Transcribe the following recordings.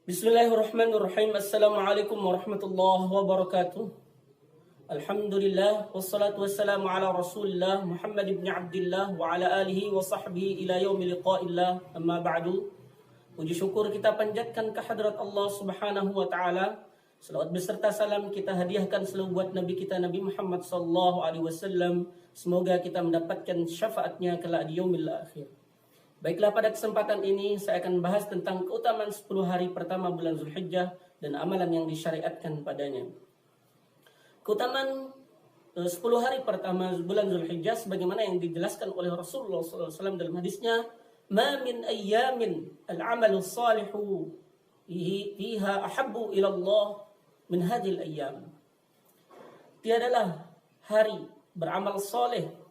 Bismillahirrahmanirrahim. Assalamualaikum warahmatullahi wabarakatuh. Alhamdulillah wassalatu wassalamu ala Rasulillah Muhammad ibn Abdullah wa ala alihi wa sahbihi ila yaumi liqa'illah. Amma ba'du. Puji syukur kita panjatkan kehadrat Allah Subhanahu wa taala. Selawat beserta salam kita hadiahkan selalu buat Nabi kita Nabi Muhammad sallallahu alaihi wasallam. Semoga kita mendapatkan syafaatnya kelak di yaumil akhir. Baiklah, pada kesempatan ini saya akan bahas tentang keutamaan 10 hari pertama bulan Zulhijjah dan amalan yang disyariatkan padanya. Keutamaan 10 hari pertama bulan Zulhijjah sebagaimana yang dijelaskan oleh Rasulullah SAW dalam hadisnya, "Ma min ayyamin al-'amalu salihu fiha ahabbu ila Allah min hadhil ayyam." Tiadalah hari beramal soleh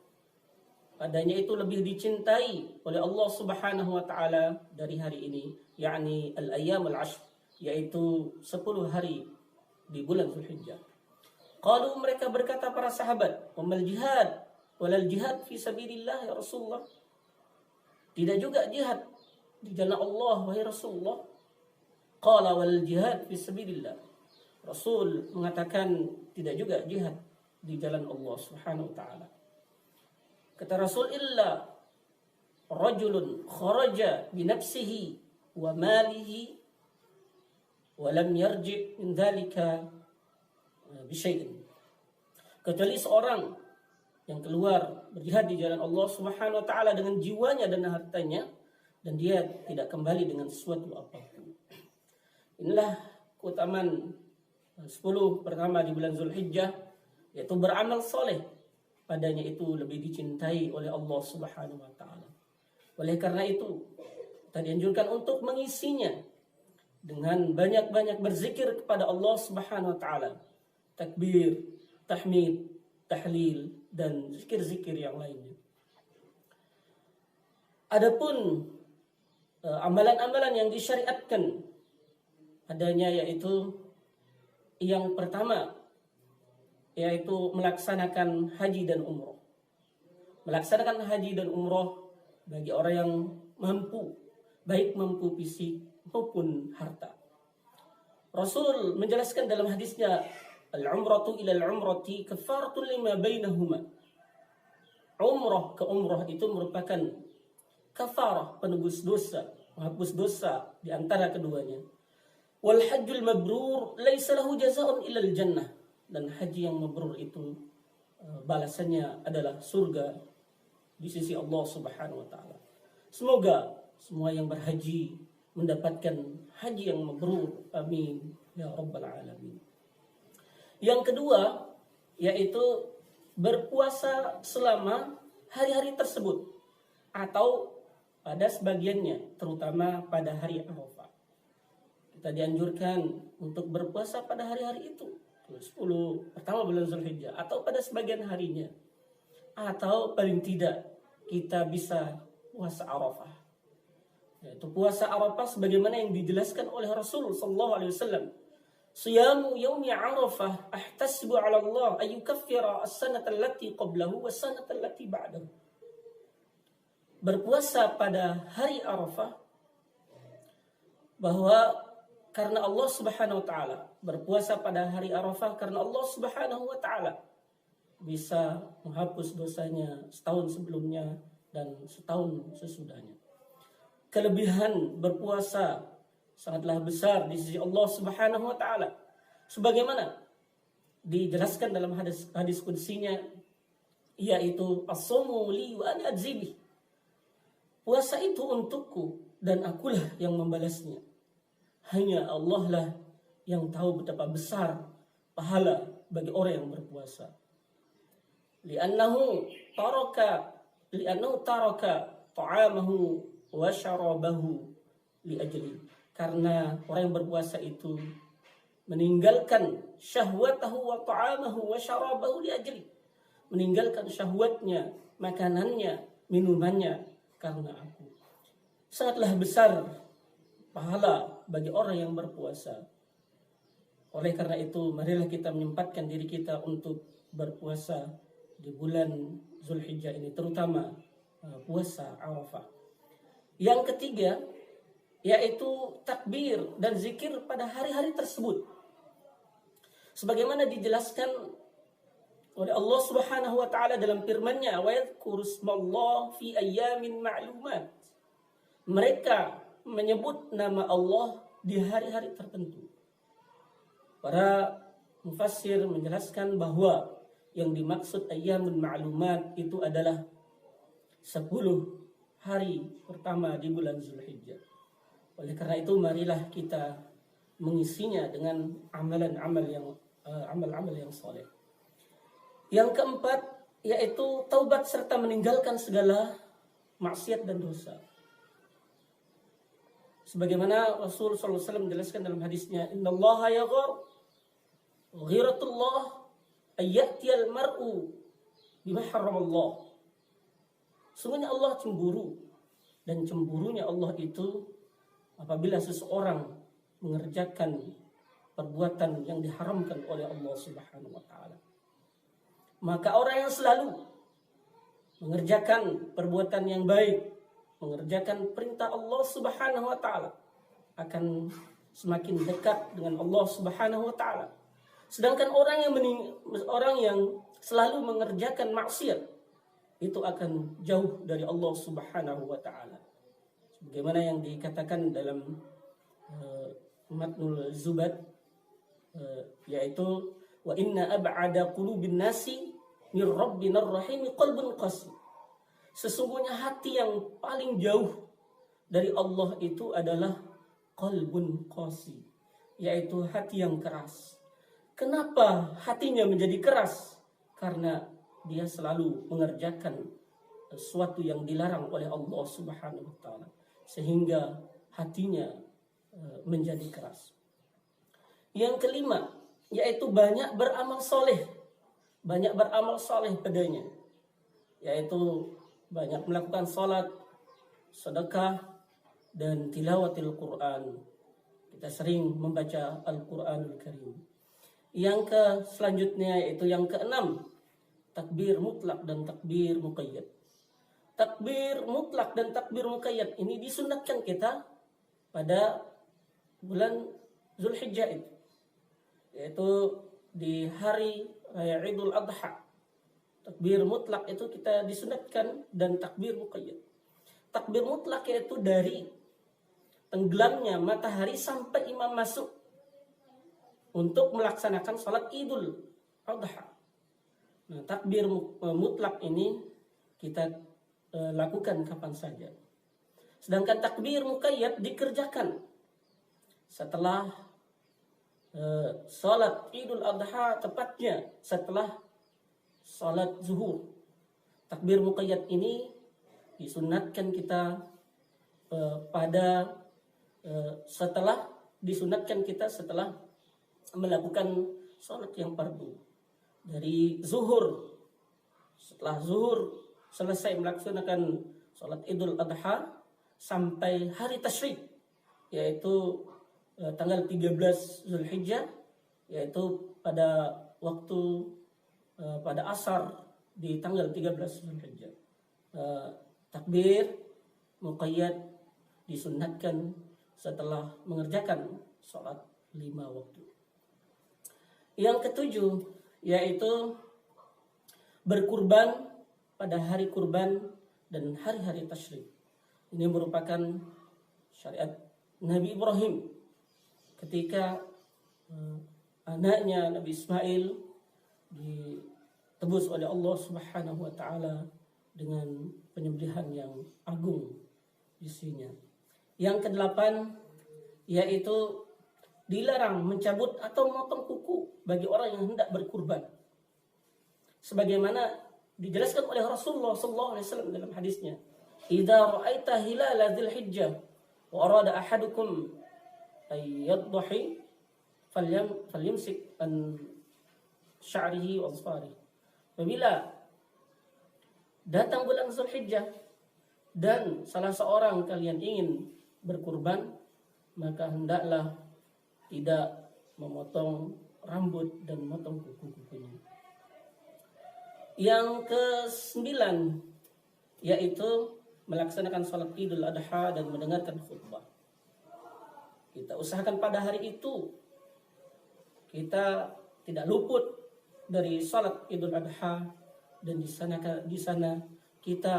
padanya itu lebih dicintai oleh Allah Subhanahu wa taala dari hari ini, yakni al-ayyam al-ashr, yaitu 10 hari di bulan Zulhijjah. Qalu, mereka berkata para sahabat, "Wamal jihad? Walal jihad fi sabilillah ya Rasulullah?" Tidak juga jihad di jalan Allah wahai Rasulullah. Qala wal jihad fi sabilillah. Rasul mengatakan tidak juga jihad di jalan Allah Subhanahu wa taala. Kata Rasul, illa rajulun kharaja binafsihi wa malihi wa lam yarji' min dhalika bisyai'in. Kecuali seorang yang keluar berjihad di jalan Allah Subhanahu wa taala dengan jiwanya dan hartanya dan dia tidak kembali dengan sesuatu apapun. Inilah keutamaan 10 pertama di bulan Zulhijjah, yaitu beramal soleh. Padanya itu lebih dicintai oleh Allah Subhanahu wa taala. Oleh karena itu, kita dianjurkan untuk mengisinya dengan banyak-banyak berzikir kepada Allah Subhanahu wa taala. Takbir, tahmid, tahlil dan zikir-zikir yang lainnya. Adapun amalan-amalan yang disyariatkan padanya yaitu yang pertama, yaitu melaksanakan haji dan umroh. Melaksanakan haji dan umroh bagi orang yang mampu, baik mampu fisik maupun harta. Rasul menjelaskan dalam hadisnya, al-umratu ila al-umrati kafaratun lima bainahuma. Umroh ke umroh itu merupakan kafarah, penebus dosa, menghapus dosa di antara keduanya. Wal hajjul mabrur laisa lahu jazaa'un illa al-jannah. Dan haji yang mabrur itu balasannya adalah surga di sisi Allah Subhanahu wa taala. Semoga semua yang berhaji mendapatkan haji yang mabrur. Amin ya rabbal alamin. Yang kedua yaitu berpuasa selama hari-hari tersebut atau pada sebagiannya, terutama pada hari Arafah. Kita dianjurkan untuk berpuasa pada hari-hari itu, 10 pertama bulan Zulhijjah, atau pada sebagian harinya, atau paling tidak kita bisa puasa Arafah, yaitu puasa Arafah sebagaimana yang dijelaskan oleh Rasul sallallahu alaihi wasallam, "Siyamu yaumi Arafah ahtasibu 'ala Allah ay yukaffira as-sanata allati qablahu was-sanata allati ba'dahu." Berpuasa pada hari Arafah, bahwa karena Allah Subhanahu wa taala, berpuasa pada hari Arafah karena Allah Subhanahu wa taala bisa menghapus dosanya setahun sebelumnya dan setahun sesudahnya. Kelebihan berpuasa sangatlah besar di sisi Allah Subhanahu wa taala. Sebagaimana dijelaskan dalam hadis qudsinya, yaitu as-shaumu li wa ana ajzi bih. Puasa itu untukku dan akulah yang membalasnya. Hanya Allah lah yang tahu betapa besar pahala bagi orang yang berpuasa. Li'annahu taraka ta'amahu wa syarabahu li ajli. Karena orang yang berpuasa itu meninggalkan syahwatahu wa ta'amahu wa syarabahu li ajli. Meninggalkan syahwatnya, makanannya, minumannya karena aku. Sangatlah besar pahala bagi orang yang berpuasa. Oleh karena itu, marilah kita menyempatkan diri kita untuk berpuasa di bulan Zulhijjah ini, terutama puasa Arafah. Yang ketiga yaitu takbir dan zikir pada hari-hari tersebut. Sebagaimana dijelaskan oleh Allah Subhanahu wa taala dalam firman-Nya, "Wa yadhkuru ismallah fi ayyamin ma'lumat." Mereka menyebut nama Allah di hari-hari tertentu. Para mufassir menjelaskan bahwa yang dimaksud ayyamun ma'lumat itu adalah 10 hari pertama di bulan Zulhijjah. Oleh karena itu marilah kita mengisinya dengan amalan-amal yang saleh. Yang keempat yaitu taubat serta meninggalkan segala maksiat dan dosa. Sebagaimana Rasul sallallahu alaihi wasallam menjelaskan dalam hadisnya, "Innallaha yaghar ghiratullah ayyatiyal mar'u bima haramallah." Sungguhnya Allah cemburu, dan cemburunya Allah itu apabila seseorang mengerjakan perbuatan yang diharamkan oleh Allah Subhanahu wa taala. Maka orang yang selalu mengerjakan perbuatan yang baik, mengerjakan perintah Allah Subhanahu wa taala, akan semakin dekat dengan Allah Subhanahu wa taala. Sedangkan orang yang selalu mengerjakan maksiat itu akan jauh dari Allah Subhanahu wa taala. Sebagaimana yang dikatakan dalam Matnul Zubad, yaitu wa inna ab'ada qulubin nasi min rabbinar rahim qalbun qasi. Sesungguhnya hati yang paling jauh dari Allah itu adalah qalbun qasi, yaitu hati yang keras. Kenapa hatinya menjadi keras? Karena dia selalu mengerjakan sesuatu yang dilarang oleh Allah Subhanahu wa taala, sehingga hatinya menjadi keras. Yang kelima yaitu banyak beramal soleh. Banyak beramal soleh padanya, yaitu banyak melakukan salat, sedekah, dan tilawatil Quran. Kita sering membaca Al-Quranul Karim. Selanjutnya yaitu yang keenam, takbir mutlak dan takbir muqayyad. Takbir mutlak dan takbir muqayyad ini disunatkan kita pada bulan Zulhijjah itu, yaitu di hari Raya Idul Adha. Takbir mutlak itu kita disunatkan, dan takbir muqayyad. Takbir mutlak yaitu dari tenggelamnya matahari sampai imam masuk untuk melaksanakan salat Idul Adha. Nah, takbir mutlak ini kita lakukan kapan saja. Sedangkan takbir muqayyad dikerjakan setelah salat Idul Adha, tepatnya setelah salat zuhur. Takbir muqayyad ini disunatkan kita setelah melakukan salat yang fardu. Dari zuhur, setelah zuhur selesai melaksanakan salat Idul Adha sampai hari tasyrik, yaitu tanggal 13 Zulhijjah, yaitu pada waktu pada asar di tanggal 13 Zulhijjah. Takbir muqayyad disunatkan setelah mengerjakan salat 5 waktu. Yang ketujuh yaitu berkurban pada hari kurban dan hari-hari tasyrik. Ini merupakan syariat Nabi Ibrahim ketika anaknya Nabi Ismail ditebus oleh Allah Subhanahu wa taala dengan penyembelihan yang agung isinya. Yang kedelapan yaitu dilarang mencabut atau memotong kuku bagi orang yang hendak berkurban. Sebagaimana dijelaskan oleh Rasulullah sallallahu alaihi wasallam dalam hadisnya, "Idza ra'aita hilala Dzulhijjah wa arada ahadukum ay yadhhi falyumsik an sya'rihi wa azfarihi." Apabila datang bulan Dzulhijjah dan salah seorang kalian ingin berkurban, maka hendaklah tidak memotong rambut dan memotong kuku-kukunya. Yang ke-9 yaitu melaksanakan salat Idul Adha dan mendengarkan khutbah. Kita usahakan pada hari itu kita tidak luput dari salat Idul Adha, dan di sana kita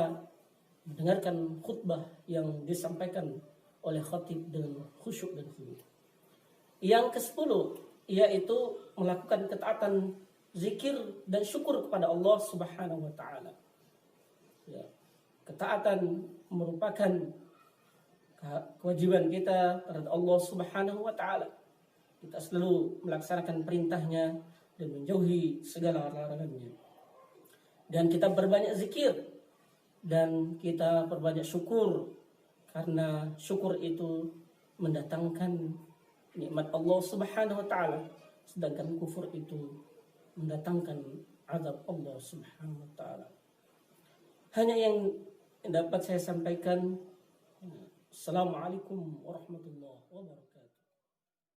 mendengarkan khutbah yang disampaikan oleh khatib dengan khusyuk dan khudu'. Yang ke-10 yaitu melakukan ketaatan zikir dan syukur kepada Allah Subhanahu wa taala. Ya, ketaatan merupakan kewajiban kita terhadap Allah Subhanahu wa taala. Kita selalu melaksanakan perintahnya dan menjauhi segala larangannya. Dan kita berbanyak zikir dan kita berbanyak syukur, karena syukur itu mendatangkan nikmat Allah Subhanahu wa taala, sedangkan kufur itu mendatangkan azab Allah Subhanahu wa taala. Hanya yang dapat saya sampaikan. Assalamualaikum warahmatullahi wabarakatuh.